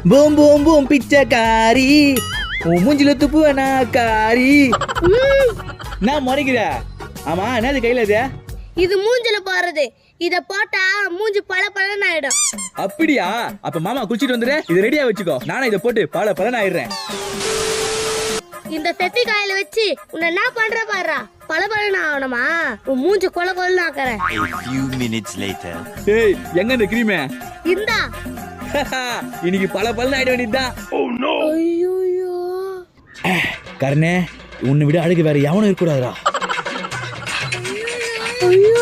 Boom boom boom பிச்சைக்காரி உன் மூஞ்சில துப்புவனா காரி. நான் முறைக்கிற. ஆமா என்னது கையில இது? இது மூஞ்சில போறது. இத போட்டா மூஞ்சி பல பலன்னு ஆயிடும். அப்படியா? அப்ப மாமா குளிச்சிட்டு வந்துரு. இது ரெடியா வச்சுக்கோ. நானே இதை போட்டு பல பலன் ஆயிடுறேன். இந்த பெப்பி காயில வச்சு உன்னை என்ன பண்ற பாரு. பல பலன்னு ஆகணுமா? உன் மூஞ்சி கொல கொலன்னு ஆக்குறேன். A few minutes later. ஏய் எங்க இந்த கிரீம்? இந்தா. இன்னைக்கு பல பலன் ஆயிட வேண்டியதுதான். ஐயோ கர்ணே, உன்னை விட அழகு வேற எவனும் இருக்கக்கூடாதுடா. ஐயோ